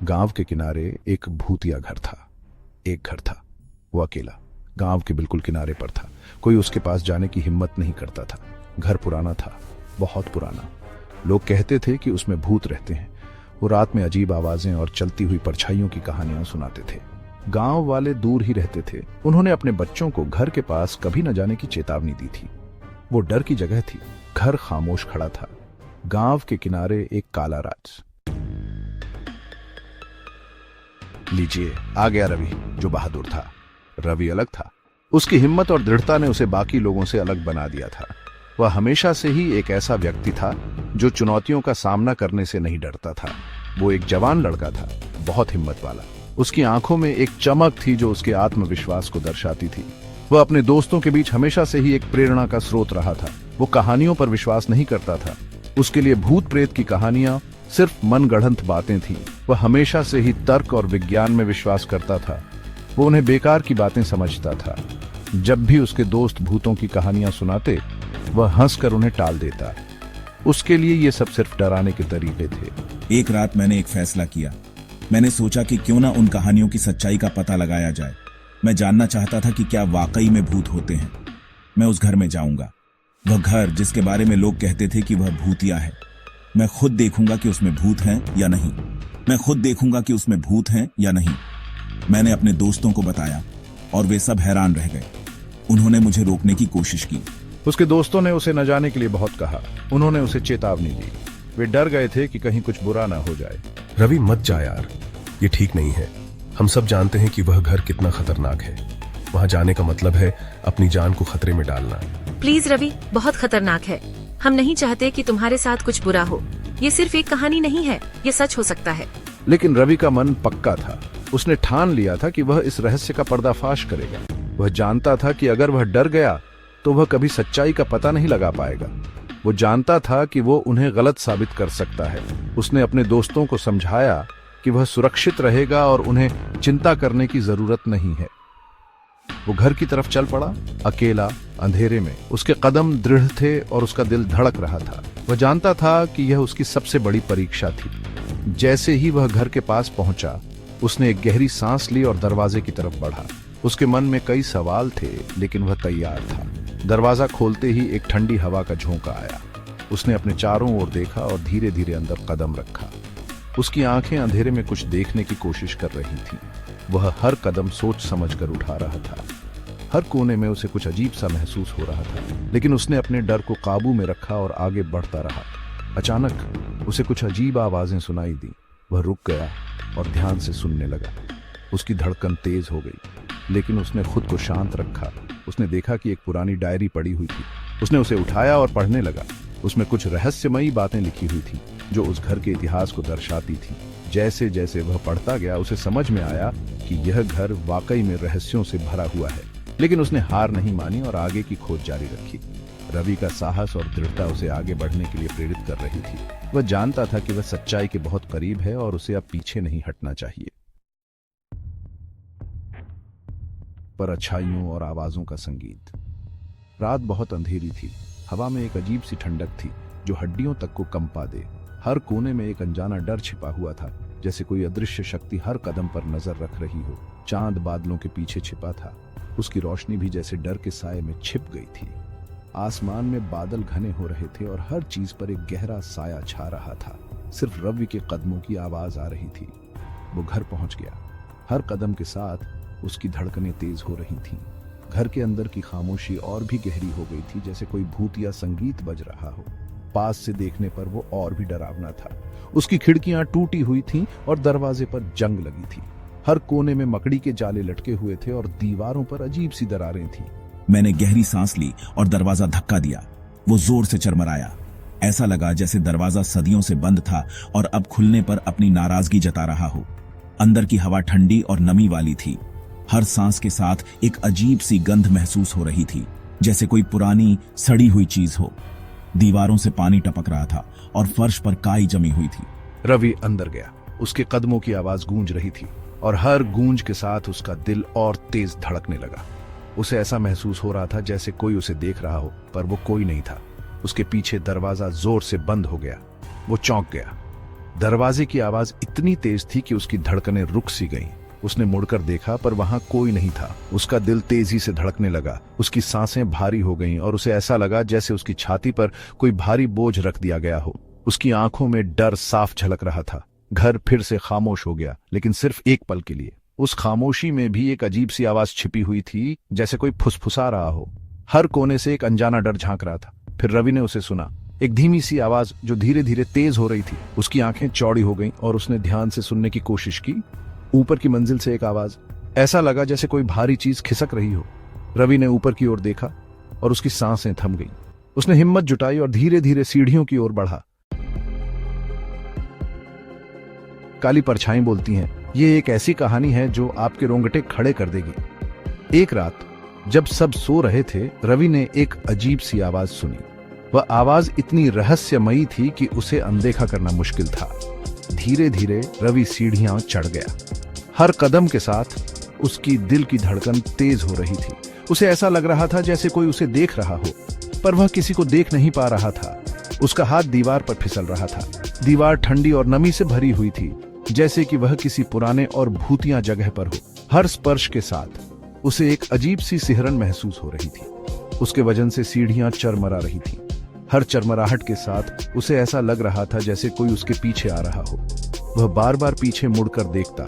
गांव के किनारे एक भूतिया घर था। एक घर था, वो अकेला, गांव के बिल्कुल किनारे पर था। कोई उसके पास जाने की हिम्मत नहीं करता था। घर पुराना था, बहुत पुराना। लोग कहते थे कि उसमें भूत रहते हैं। वो रात में अजीब आवाजें और चलती हुई परछाइयों की कहानियां सुनाते थे। गांव वाले दूर ही रहते थे। उन्होंने अपने बच्चों को घर के पास कभी न जाने की चेतावनी दी थी। वो डर की जगह थी। घर खामोश खड़ा था। गांव के किनारे एक काला राज। लीजिए, आ गया रवि, जो बहादुर था। रवि अलग था। उसकी हिम्मत और दृढ़ता ने उसे बाकी लोगों से अलग बना दिया था। वह हमेशा से ही एक ऐसा व्यक्ति था जो चुनौतियों का सामना करने से नहीं डरता था। वो एक जवान लड़का था, बहुत हिम्मत वाला। उसकी आंखों में एक चमक थी जो उसके आत्मविश्वास को दर्शाती थी। वह अपने दोस्तों के बीच हमेशा से ही एक प्रेरणा का स्रोत रहा था। वो कहानियों पर विश्वास नहीं करता था। उसके लिए भूत प्रेत की कहानियां सिर्फ मनगढ़ंत बातें थीं। वह हमेशा से ही तर्क और विज्ञान में विश्वास करता था। वो उन्हें बेकार की बातें समझता था। जब भी उसके दोस्त भूतों की कहानियां सुनाते, वह हंसकर उन्हें टाल देता। उसके लिए ये सब सिर्फ डराने के तरीके थे। एक रात मैंने एक फैसला किया। मैंने सोचा कि क्यों ना उन कहानियों की सच्चाई का पता लगाया जाए। मैं जानना चाहता था कि क्या वाकई में भूत होते हैं। मैं उस घर में जाऊंगा, वह घर जिसके बारे में लोग कहते थे कि वह भूतिया है। मैं खुद देखूंगा कि उसमें भूत हैं या नहीं। मैं खुद देखूंगा कि उसमें भूत हैं या नहीं। मैंने अपने दोस्तों को बताया और वे सब हैरान रह गए। उन्होंने मुझे रोकने की कोशिश की। उसके दोस्तों ने उसे न जाने के लिए बहुत कहा। उन्होंने उसे चेतावनी दी। वे डर गए थे कि कहीं कुछ बुरा ना हो जाए। रवि, मत जा यार, ये ठीक नहीं है। हम सब जानते हैं कि वह घर कितना खतरनाक है। वहां जाने का मतलब है अपनी जान को खतरे में डालना। प्लीज रवि, बहुत खतरनाक है। हम नहीं चाहते कि तुम्हारे साथ कुछ बुरा हो। ये सिर्फ एक कहानी नहीं है, ये सच हो सकता है। लेकिन रवि का मन पक्का था। उसने ठान लिया था कि वह इस रहस्य का पर्दाफाश करेगा। वह जानता था कि अगर वह डर गया तो वह कभी सच्चाई का पता नहीं लगा पाएगा। वो जानता था कि वो उन्हें गलत साबित कर सकता है। उसने अपने दोस्तों को समझाया कि वह सुरक्षित रहेगा और उन्हें चिंता करने की जरूरत नहीं है। वो घर की तरफ चल पड़ा, अकेला, अंधेरे में। उसके कदम दृढ़ थे और उसका दिल धड़क रहा था। वह जानता था कि यह उसकी सबसे बड़ी परीक्षा थी। जैसे ही वह घर के पास पहुंचा, उसने एक गहरी सांस ली और दरवाजे की तरफ बढ़ा। उसके मन में कई सवाल थे, लेकिन वह तैयार था। दरवाजा खोलते ही एक ठंडी हवा का झोंका आया। उसने अपने चारों ओर देखा और धीरे धीरे अंदर कदम रखा। उसकी आंखें अंधेरे में कुछ देखने की कोशिश कर रही थीं। वह हर कदम सोच समझकर उठा रहा था। हर कोने में उसे कुछ अजीब सा महसूस हो रहा था, लेकिन उसने अपने डर को काबू में रखा और आगे बढ़ता रहा। अचानक उसे कुछ अजीब आवाजें सुनाई दी। वह रुक गया और ध्यान से सुनने लगा। उसकी धड़कन तेज हो गई, लेकिन उसने खुद को शांत रखा। उसने देखा कि एक पुरानी डायरी पड़ी हुई थी। उसने उसे उठाया और पढ़ने लगा। उसमें कुछ रहस्यमयी बातें लिखी हुई थी जो उस घर के इतिहास को दर्शाती थी। जैसे जैसे वह पढ़ता गया, उसे समझ में आया कि यह घर वाकई में रहस्यों से भरा हुआ है। लेकिन उसने हार नहीं मानी और आगे की खोज जारी रखी। रवि का साहस और दृढ़ता उसे आगे बढ़ने के लिए प्रेरित कर रही थी। वह जानता था कि वह सच्चाई के बहुत करीब है और उसे अब पीछे नहीं हटना चाहिए। परछाइयों और आवाजों का संगीत। रात बहुत अंधेरी थी। हवा में एक अजीब सी ठंडक थी जो हड्डियों तक को कंपा दे। हर कोने में एक अनजाना डर छिपा हुआ था, जैसे कोई अदृश्य शक्ति हर कदम पर नजर रख रही हो। चांद बादलों के पीछे छिपा था। उसकी रोशनी भी जैसे डर के साए में छिप गई थी। आसमान में बादल घने हो रहे थे और हर चीज पर एक गहरा साया छा रहा था। सिर्फ रवि के कदमों की आवाज आ रही थी। वो घर पहुंच गया। हर कदम के साथ उसकी धड़कनें तेज हो रही थीं। घर के अंदर की खामोशी और भी गहरी हो गई थी, जैसे कोई भूतिया संगीत बज रहा हो। पास से देखने पर वो और भी डरावना था। उसकी खिड़कियां टूटी हुई थीं और दरवाजे पर जंग लगी थी। हर कोने में मकड़ी के जाले लटके हुए थे और दीवारों पर अजीब सी दरारें थीं। मैंने गहरी सांस ली और दरवाजा धक्का दिया। वो जोर से चरमराया। ऐसा लगा जैसे दरवाजा सदियों से बंद था और अब खुलने पर अपनी नाराजगी जता रहा हो। अंदर की हवा ठंडी और नमी वाली थी। हर सांस के साथ एक अजीब सी गंध महसूस हो रही थी, जैसे कोई पुरानी सड़ी हुई चीज हो। दीवारों से पानी टपक रहा था और फर्श पर काई जमी हुई थी। रवि अंदर गया। उसके कदमों की आवाज गूंज रही थी और हर गूंज के साथ उसका दिल और तेज धड़कने लगा। उसे ऐसा महसूस हो रहा था जैसे कोई उसे देख रहा हो, पर वो कोई नहीं था। उसके पीछे दरवाजा जोर से बंद हो गया। वो चौंक गया। दरवाजे की आवाज इतनी तेज थी कि उसकी धड़कनें रुक सी गईं। उसने मुड़कर देखा पर वहां कोई नहीं था। उसका दिल तेजी से धड़कने लगा, उसकी सांसें भारी हो गईं और उसे ऐसा लगा जैसे उसकी छाती पर कोई भारी बोझ रख दिया गया हो। उसकी आंखों में डर साफ झलक रहा था। घर फिर से खामोश हो गया, लेकिन सिर्फ एक पल के लिए। उस खामोशी में भी एक अजीब सी आवाज छिपी हुई थी, जैसे कोई फुसफुसा रहा हो। हर कोने से एक अनजाना डर झांक रहा था। फिर रवि ने उसे सुना, एक धीमी सी आवाज जो धीरे धीरे तेज हो रही थी। उसकी आंखें चौड़ी हो गईं और उसने ध्यान से सुनने की कोशिश की। ऊपर की मंजिल से एक आवाज, ऐसा लगा जैसे कोई भारी चीज खिसक रही हो। रवि ने ऊपर की ओर देखा और उसकी सांसें थम गईं। उसने हिम्मत जुटाई और धीरे धीरे सीढ़ियों की ओर बढ़ा। काली परछाई बोलती हैं, ये एक ऐसी कहानी है जो आपके रोंगटे खड़े कर देगी। एक रात जब सब सो रहे थे, रवि ने एक अजीब सी आवाज सुनी। वह आवाज इतनी रहस्यमयी थी कि उसे अनदेखा करना मुश्किल था। धीरे धीरे रवि सीढ़ियां चढ़ गया। हर कदम के साथ उसकी दिल की धड़कन तेज हो रही थी। उसे ऐसा लग रहा था जैसे कोई उसे देख रहा हो, पर वह किसी को देख नहीं पा रहा था। उसका हाथ दीवार पर फिसल रहा था। दीवार ठंडी और नमी से भरी हुई थी, जैसे कि वह किसी पुराने और भूतिया जगह पर हो। हर स्पर्श के साथ उसे एक अजीब सी सिहरन महसूस हो रही थी। उसके वजन से सीढ़ियां चरमरा रही थी। हर चरमराहट के साथ उसे ऐसा लग रहा था जैसे कोई उसके पीछे आ रहा हो। वह बार बार पीछे मुड़कर देखता,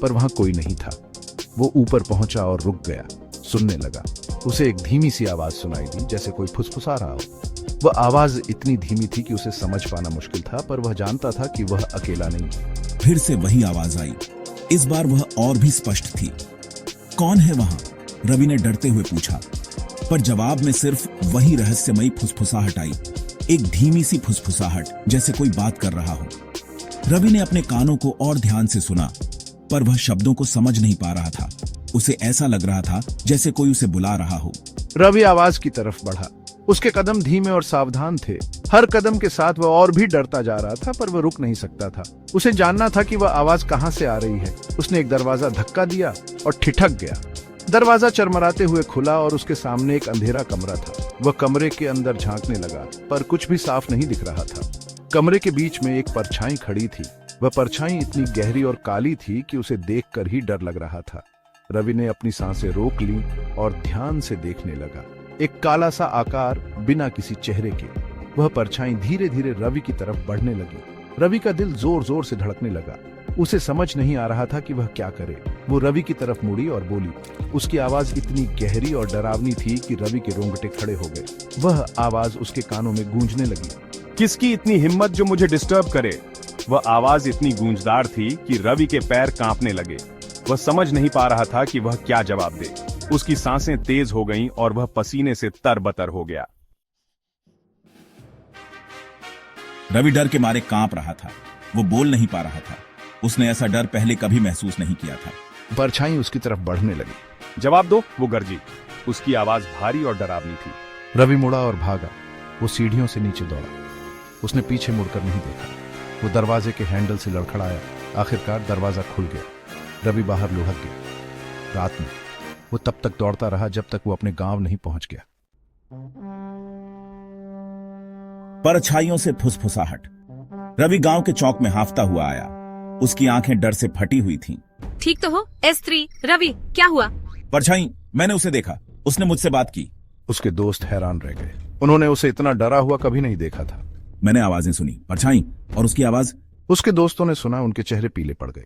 पर वहां कोई नहीं था। वो ऊपर पहुंचा और रुक गया, सुनने लगा। उसे एक धीमी सी आवाज सुनाई दी, जैसे कोई फुसफुसा रहा हो। वह आवाज इतनी धीमी थी कि उसे समझ पाना मुश्किल था, पर वह जानता था कि वह अकेला नहीं। फिर से वही आवाज आई। इस बार वह और भी स्पष्ट थी। कौन है वहां? रवि ने डरते हुए पूछा, पर जवाब में सिर्फ वही रहस्यमयी फुसफुसाहट आई। एक धीमी सी फुसफुसाहट, जैसे कोई बात कर रहा हो। रवि ने अपने कानों को और ध्यान से सुना, पर वह शब्दों को समझ नहीं पा रहा था। उसे ऐसा लग रहा था जैसे कोई उसे बुला रहा हो। रवि आवाज की तरफ बढ़ा। उसके कदम धीमे और सावधान थे। हर कदम के साथ वह और भी डरता जा रहा था, पर वह रुक नहीं सकता था। उसे जानना था कि वह आवाज कहां से आ रही है। उसने एक दरवाजा धक्का दिया और ठिठक गया। दरवाजा चरमराते हुए खुला और उसके सामने एक अंधेरा कमरा था। वह कमरे के अंदर झांकने लगा, पर कुछ भी साफ नहीं दिख रहा था। कमरे के बीच में एक परछाई खड़ी थी। वह परछाई इतनी गहरी और काली थी कि उसे देखकर ही डर लग रहा था। रवि ने अपनी सांसें रोक ली और ध्यान से देखने लगा। एक काला सा आकार बिना किसी चेहरे के। वह परछाई धीरे धीरे रवि की तरफ बढ़ने लगी। रवि का दिल जोर जोर से धड़कने लगा। उसे समझ नहीं आ रहा था कि वह क्या करे। वो रवि की तरफ मुड़ी और बोली। उसकी आवाज इतनी गहरी और डरावनी थी कि रवि के रोंगटे खड़े हो गए। वह आवाज उसके कानों में गूंजने लगी। किसकी इतनी हिम्मत जो मुझे डिस्टर्ब करे? वह आवाज इतनी गूंजदार थी कि रवि के पैर कांपने लगे। वह समझ नहीं पा रहा था कि वह क्या जवाब दे। उसकी सांसें तेज हो गईं और वह पसीने से तरबतर हो गया। रवि डर के मारे कांप रहा था। वो बोल नहीं पा रहा था। उसने ऐसा डर पहले कभी महसूस नहीं किया था। परछाई उसकी तरफ बढ़ने लगी। जवाब दो, वो गरजी। उसकी आवाज भारी और डरावनी थी। रवि मुड़ा और भागा। वो सीढ़ियों से नीचे दौड़ा। उसने पीछे मुड़कर नहीं देखा। वो दरवाजे के हैंडल से लड़खड़ाया। आखिरकार दरवाजा खुल गया। रवि बाहर लुढ़क गया। रात में वो तब तक दौड़ता रहा जब तक वो अपने गांव नहीं पहुंच गया। परछाइयों से फुसफुसाहट। रवि गांव के चौक में हांफता हुआ आया। उसकी आंखें डर से फटी हुई थीं। ठीक तो हो S3? रवि, क्या हुआ? परछाई, मैंने उसे देखा। उसने मुझसे बात की। उसके दोस्त हैरान रह गए। उन्होंने उसे इतना डरा हुआ कभी नहीं देखा था। मैंने आवाजें सुनी, परछाई, और उसकी आवाज। उसके दोस्तों ने सुना। उनके चेहरे पीले पड़ गए।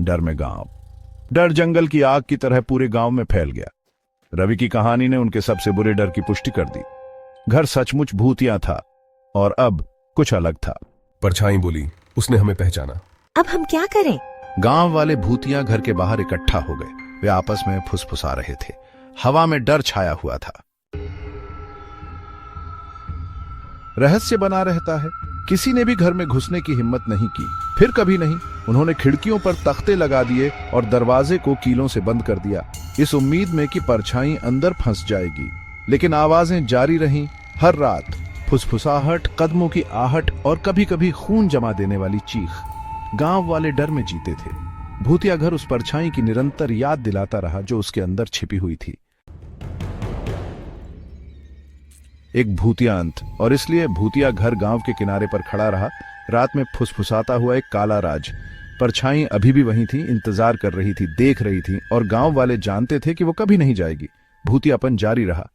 डर में गांव। डर जंगल की आग की तरह पूरे गांव में फैल गया। रवि की कहानी ने उनके सबसे बुरे डर की पुष्टि कर दी। घर सचमुच भूतिया था और अब कुछ अलग था। परछाई बोली, उसने हमें पहचाना। अब हम क्या करें? गांव वाले भूतिया घर के बाहर इकट्ठा हो गए। वे आपस में फुसफुसा रहे थे। हवा में डर छाया हुआ था। रहस्य बना रहता है। किसी ने भी घर में घुसने की हिम्मत नहीं की। फिर कभी नहीं। उन्होंने खिड़कियों पर तख्ते लगा दिए और दरवाजे को कीलों से बंद कर दिया, इस उम्मीद में कि परछाई अंदर फंस जाएगी। लेकिन आवाजें जारी रहीं। हर रात फुसफुसाहट, कदमों की आहट और कभी कभी खून जमा देने वाली चीख। गांव वाले डर में जीते थे। भूतिया घर उस परछाई की निरंतर याद दिलाता रहा जो उसके अंदर छिपी हुई थी। एक भूतिया अंत। और इसलिए भूतिया घर गांव के किनारे पर खड़ा रहा, रात में फुसफुसाता हुआ एक काला राज। परछाई अभी भी वहीं थी, इंतजार कर रही थी, देख रही थी, और गांव वाले जानते थे कि वो कभी नहीं जाएगी। भूतियापन जारी रहा।